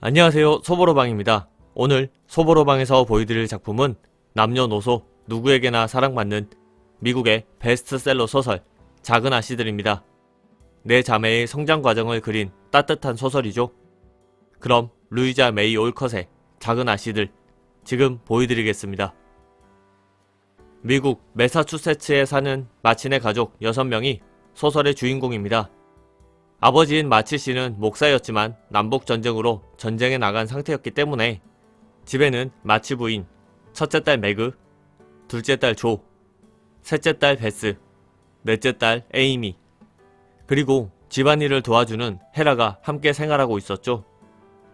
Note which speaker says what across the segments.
Speaker 1: 안녕하세요, 소보로방입니다. 오늘 소보로방에서 보여드릴 작품은 남녀노소 누구에게나 사랑받는 미국의 베스트셀러 소설 작은 아씨들입니다. 네 자매의 성장 과정을 그린 따뜻한 소설이죠. 그럼 루이자 메이 올컷의 작은 아씨들 지금 보여드리겠습니다. 미국 매사추세츠에 사는 마친의 가족 6명이 소설의 주인공입니다. 아버지인 마치 씨는 목사였지만 남북전쟁으로 전쟁에 나간 상태였기 때문에 집에는 마치 부인, 첫째 딸 매그, 둘째 딸 조, 셋째 딸 베스, 넷째 딸 에이미, 그리고 집안일을 도와주는 헤라가 함께 생활하고 있었죠.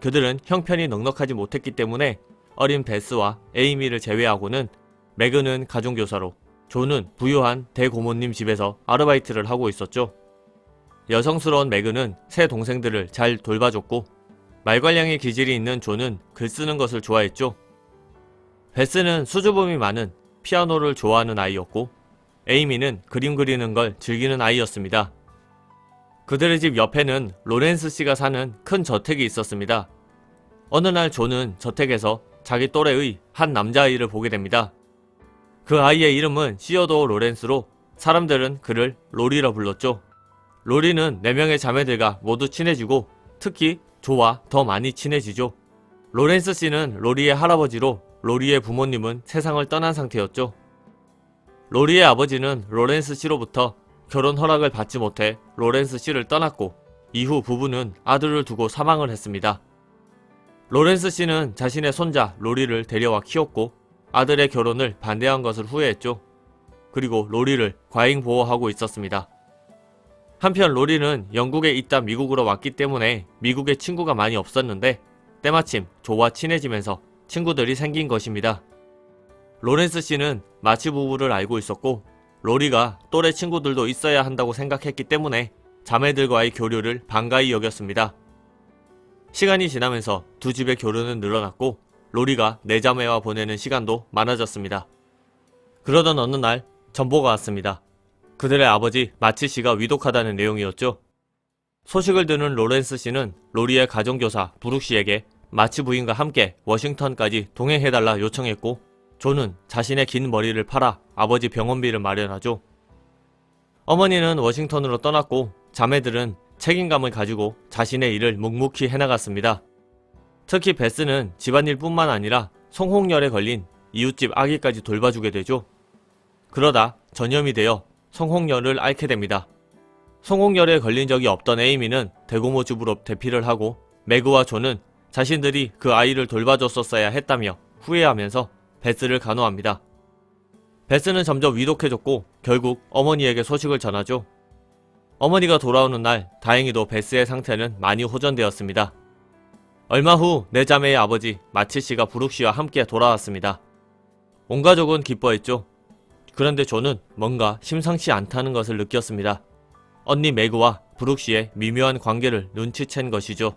Speaker 1: 그들은 형편이 넉넉하지 못했기 때문에 어린 베스와 에이미를 제외하고는 매그는 가정교사로, 조는 부유한 대고모님 집에서 아르바이트를 하고 있었죠. 여성스러운 매그는 세 동생들을 잘 돌봐줬고 말괄량의 기질이 있는 조는 글 쓰는 것을 좋아했죠. 베스는 수줍음이 많은 피아노를 좋아하는 아이였고 에이미는 그림 그리는 걸 즐기는 아이였습니다. 그들의 집 옆에는 로렌스 씨가 사는 큰 저택이 있었습니다. 어느 날 조는 저택에서 자기 또래의 한 남자아이를 보게 됩니다. 그 아이의 이름은 시어도어 로렌스로 사람들은 그를 로리라 불렀죠. 로리는 4명의 자매들과 모두 친해지고 특히 조와 더 많이 친해지죠. 로렌스 씨는 로리의 할아버지로 로리의 부모님은 세상을 떠난 상태였죠. 로리의 아버지는 로렌스 씨로부터 결혼 허락을 받지 못해 로렌스 씨를 떠났고 이후 부부는 아들을 두고 사망을 했습니다. 로렌스 씨는 자신의 손자 로리를 데려와 키웠고 아들의 결혼을 반대한 것을 후회했죠. 그리고 로리를 과잉 보호하고 있었습니다. 한편 로리는 영국에 있다 미국으로 왔기 때문에 미국에 친구가 많이 없었는데 때마침 조와 친해지면서 친구들이 생긴 것입니다. 로렌스 씨는 마치 부부를 알고 있었고 로리가 또래 친구들도 있어야 한다고 생각했기 때문에 자매들과의 교류를 반가이 여겼습니다. 시간이 지나면서 두 집의 교류는 늘어났고 로리가 4자매와 보내는 시간도 많아졌습니다. 그러던 어느 날 전보가 왔습니다. 그들의 아버지 마치 씨가 위독하다는 내용이었죠. 소식을 듣는 로렌스 씨는 로리의 가정교사 브룩 씨에게 마치 부인과 함께 워싱턴까지 동행해달라 요청했고 조는 자신의 긴 머리를 팔아 아버지 병원비를 마련하죠. 어머니는 워싱턴으로 떠났고 자매들은 책임감을 가지고 자신의 일을 묵묵히 해나갔습니다. 특히 베스는 집안일뿐만 아니라 성홍열에 걸린 이웃집 아기까지 돌봐주게 되죠. 그러다 전염이 되어 성홍열을 앓게 됩니다. 성홍열에 걸린 적이 없던 에이미는 대고모 집으로 대피를 하고 매그와 조는 자신들이 그 아이를 돌봐줬었어야 했다며 후회하면서 베스를 간호합니다. 베스는 점점 위독해졌고 결국 어머니에게 소식을 전하죠. 어머니가 돌아오는 날 다행히도 베스의 상태는 많이 호전되었습니다. 얼마 후 4자매의 아버지 마치 씨가 브룩 씨와 함께 돌아왔습니다. 온 가족은 기뻐했죠. 그런데 조는 뭔가 심상치 않다는 것을 느꼈습니다. 언니 매그와 브룩 씨의 미묘한 관계를 눈치챈 것이죠.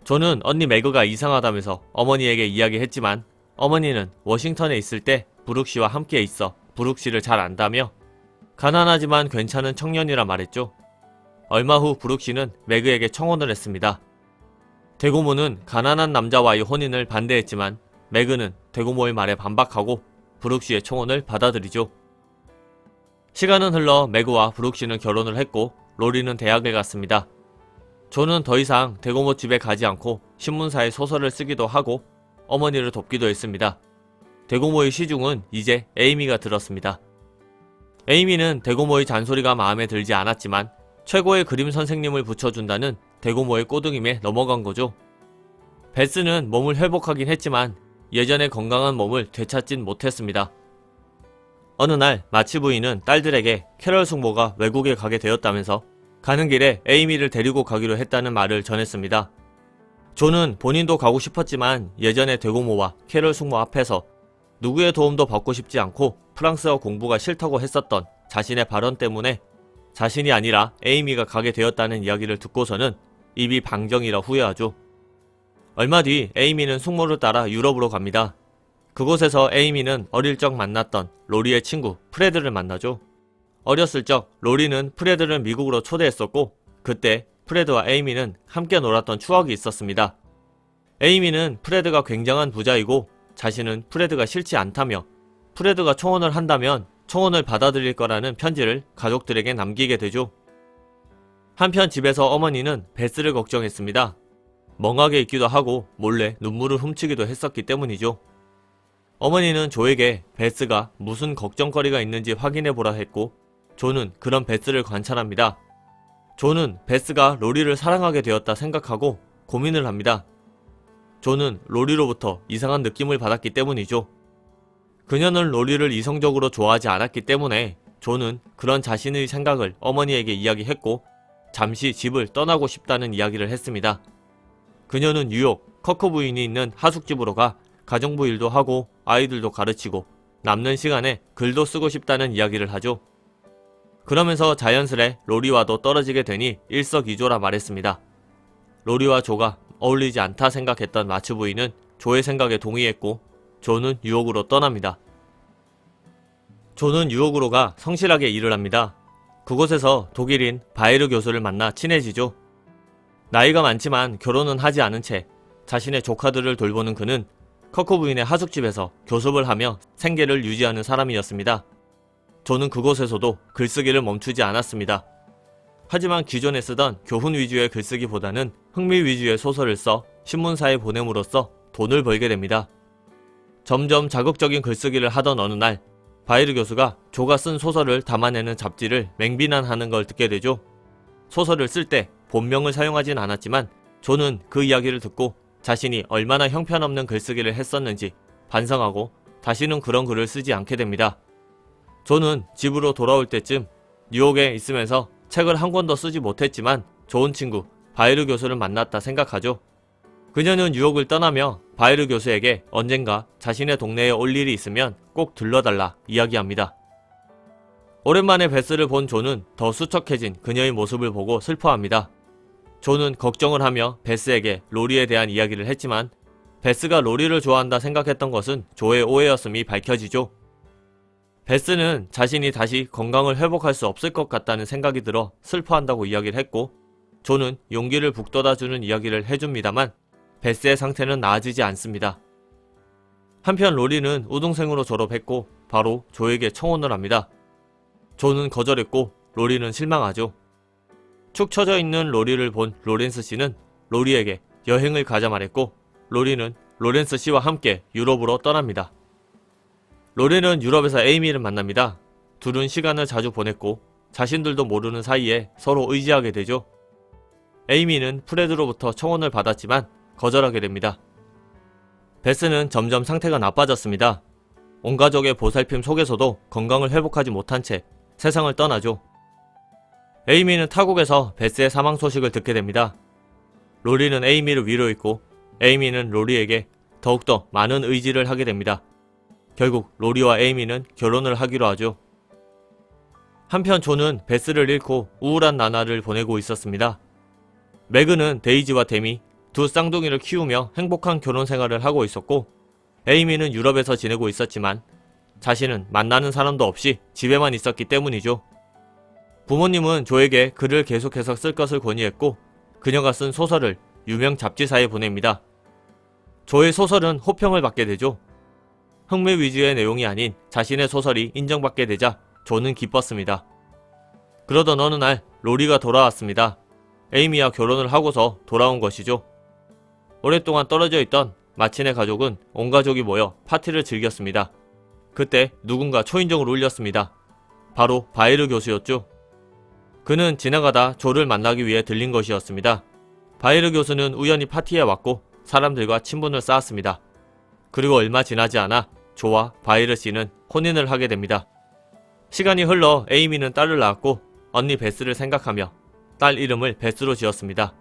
Speaker 1: 조는 언니 매그가 이상하다면서 어머니에게 이야기했지만 어머니는 워싱턴에 있을 때 브룩 씨와 함께 있어 브룩 씨를 잘 안다며 가난하지만 괜찮은 청년이라 말했죠. 얼마 후 브룩 씨는 매그에게 청혼을 했습니다. 대고모는 가난한 남자와의 혼인을 반대했지만 매그는 대고모의 말에 반박하고 브룩 씨의 청혼을 받아들이죠. 시간은 흘러 매그와 브룩 씨는 결혼을 했고 로리는 대학에 갔습니다. 조는 더 이상 대고모 집에 가지 않고 신문사에 소설을 쓰기도 하고 어머니를 돕기도 했습니다. 대고모의 시중은 이제 에이미가 들었습니다. 에이미는 대고모의 잔소리가 마음에 들지 않았지만 최고의 그림 선생님을 붙여준다는 대고모의 꼬드김에 넘어간 거죠. 베스는 몸을 회복하긴 했지만 예전의 건강한 몸을 되찾진 못했습니다. 어느 날 마치 부인은 딸들에게 캐럴 숙모가 외국에 가게 되었다면서 가는 길에 에이미를 데리고 가기로 했다는 말을 전했습니다. 조는 본인도 가고 싶었지만 예전의 대고모와 캐럴 숙모 앞에서 누구의 도움도 받고 싶지 않고 프랑스어 공부가 싫다고 했었던 자신의 발언 때문에 자신이 아니라 에이미가 가게 되었다는 이야기를 듣고서는 입이 방정이라 후회하죠. 얼마 뒤 에이미는 숙모를 따라 유럽으로 갑니다. 그곳에서 에이미는 어릴 적 만났던 로리의 친구 프레드를 만나죠. 어렸을 적 로리는 프레드를 미국으로 초대했었고 그때 프레드와 에이미는 함께 놀았던 추억이 있었습니다. 에이미는 프레드가 굉장한 부자이고 자신은 프레드가 싫지 않다며 프레드가 청혼을 한다면 청혼을 받아들일 거라는 편지를 가족들에게 남기게 되죠. 한편 집에서 어머니는 베스를 걱정했습니다. 멍하게 있기도 하고 몰래 눈물을 훔치기도 했었기 때문이죠. 어머니는 조에게 베스가 무슨 걱정거리가 있는지 확인해보라 했고 조는 그런 베스를 관찰합니다. 조는 베스가 로리를 사랑하게 되었다 생각하고 고민을 합니다. 조는 로리로부터 이상한 느낌을 받았기 때문이죠. 그녀는 로리를 이성적으로 좋아하지 않았기 때문에 조는 그런 자신의 생각을 어머니에게 이야기했고 잠시 집을 떠나고 싶다는 이야기를 했습니다. 그녀는 뉴욕 커커 부인이 있는 하숙집으로 가 가정부 일도 하고 아이들도 가르치고 남는 시간에 글도 쓰고 싶다는 이야기를 하죠. 그러면서 자연스레 로리와도 떨어지게 되니 일석이조라 말했습니다. 로리와 조가 어울리지 않다 생각했던 마츠 부인은 조의 생각에 동의했고 조는 뉴욕으로 떠납니다. 조는 뉴욕으로 가 성실하게 일을 합니다. 그곳에서 독일인 바이르 교수를 만나 친해지죠. 나이가 많지만 결혼은 하지 않은 채 자신의 조카들을 돌보는 그는 커커 부인의 하숙집에서 교습을 하며 생계를 유지하는 사람이었습니다. 조는 그곳에서도 글쓰기를 멈추지 않았습니다. 하지만 기존에 쓰던 교훈 위주의 글쓰기보다는 흥미 위주의 소설을 써 신문사에 보냄으로써 돈을 벌게 됩니다. 점점 자극적인 글쓰기를 하던 어느 날 바이르 교수가 조가 쓴 소설을 담아내는 잡지를 맹비난하는 걸 듣게 되죠. 소설을 쓸 때 본명을 사용하진 않았지만 조는 그 이야기를 듣고 자신이 얼마나 형편없는 글쓰기를 했었는지 반성하고 다시는 그런 글을 쓰지 않게 됩니다. 조는 집으로 돌아올 때쯤 뉴욕에 있으면서 책을 한 권도 쓰지 못했지만 좋은 친구 바이르 교수를 만났다 생각하죠. 그녀는 뉴욕을 떠나며 바이르 교수에게 언젠가 자신의 동네에 올 일이 있으면 꼭 들러달라 이야기합니다. 오랜만에 베스를 본 조는 더 수척해진 그녀의 모습을 보고 슬퍼합니다. 조는 걱정을 하며 베스에게 로리에 대한 이야기를 했지만 베스가 로리를 좋아한다 생각했던 것은 조의 오해였음이 밝혀지죠. 베스는 자신이 다시 건강을 회복할 수 없을 것 같다는 생각이 들어 슬퍼한다고 이야기를 했고 조는 용기를 북돋아주는 이야기를 해줍니다만 베스의 상태는 나아지지 않습니다. 한편 로리는 우등생으로 졸업했고 바로 조에게 청혼을 합니다. 조는 거절했고 로리는 실망하죠. 축 처져 있는 로리를 본 로렌스 씨는 로리에게 여행을 가자 말했고 로리는 로렌스 씨와 함께 유럽으로 떠납니다. 로렌은 유럽에서 에이미를 만납니다. 둘은 시간을 자주 보냈고 자신들도 모르는 사이에 서로 의지하게 되죠. 에이미는 프레드로부터 청혼을 받았지만 거절하게 됩니다. 베스는 점점 상태가 나빠졌습니다. 온 가족의 보살핌 속에서도 건강을 회복하지 못한 채 세상을 떠나죠. 에이미는 타국에서 베스의 사망 소식을 듣게 됩니다. 로리는 에이미를 위로했고 에이미는 로리에게 더욱더 많은 의지를 하게 됩니다. 결국 로리와 에이미는 결혼을 하기로 하죠. 한편 조는 베스를 잃고 우울한 나날을 보내고 있었습니다. 매그는 데이지와 데미 두 쌍둥이를 키우며 행복한 결혼 생활을 하고 있었고 에이미는 유럽에서 지내고 있었지만 자신은 만나는 사람도 없이 집에만 있었기 때문이죠. 부모님은 조에게 글을 계속해서 쓸 것을 권유했고 그녀가 쓴 소설을 유명 잡지사에 보냅니다. 조의 소설은 호평을 받게 되죠. 흥미 위주의 내용이 아닌 자신의 소설이 인정받게 되자 조는 기뻤습니다. 그러던 어느 날 로리가 돌아왔습니다. 에이미와 결혼을 하고서 돌아온 것이죠. 오랫동안 떨어져 있던 마친의 가족은 온 가족이 모여 파티를 즐겼습니다. 그때 누군가 초인종을 울렸습니다. 바로 바이르 교수였죠. 그는 지나가다 조를 만나기 위해 들린 것이었습니다. 바이르 교수는 우연히 파티에 왔고 사람들과 친분을 쌓았습니다. 그리고 얼마 지나지 않아 조와 바이르 씨는 혼인을 하게 됩니다. 시간이 흘러 에이미는 딸을 낳았고 언니 베스를 생각하며 딸 이름을 베스로 지었습니다.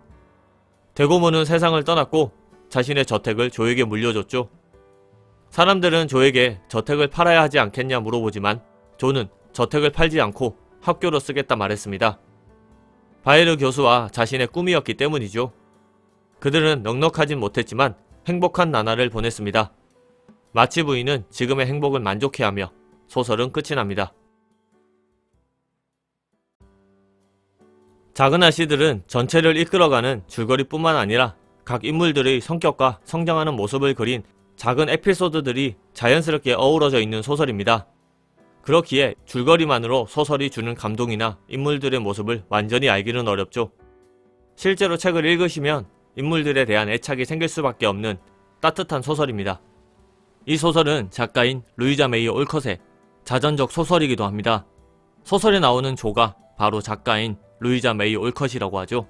Speaker 1: 대고모는 세상을 떠났고 자신의 저택을 조에게 물려줬죠. 사람들은 조에게 저택을 팔아야 하지 않겠냐 물어보지만 조는 저택을 팔지 않고 학교로 쓰겠다 말했습니다. 바이르 교수와 자신의 꿈이었기 때문이죠. 그들은 넉넉하진 못했지만 행복한 나날을 보냈습니다. 마치 부인은 지금의 행복을 만족해하며 소설은 끝이 납니다. 작은 아씨들은 전체를 이끌어가는 줄거리뿐만 아니라 각 인물들의 성격과 성장하는 모습을 그린 작은 에피소드들이 자연스럽게 어우러져 있는 소설입니다. 그렇기에 줄거리만으로 소설이 주는 감동이나 인물들의 모습을 완전히 알기는 어렵죠. 실제로 책을 읽으시면 인물들에 대한 애착이 생길 수밖에 없는 따뜻한 소설입니다. 이 소설은 작가인 루이자 메이 올컷의 자전적 소설이기도 합니다. 소설에 나오는 조가 바로 작가인 루이자 메이 올컷이라고 하죠.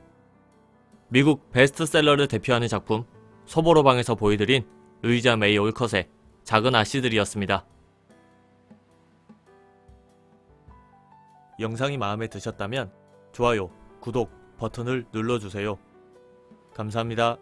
Speaker 1: 미국 베스트셀러를 대표하는 작품 소보로방에서 보여드린 루이자 메이 올컷의 작은 아씨들이었습니다. 영상이 마음에 드셨다면 좋아요, 구독 버튼을 눌러주세요. 감사합니다.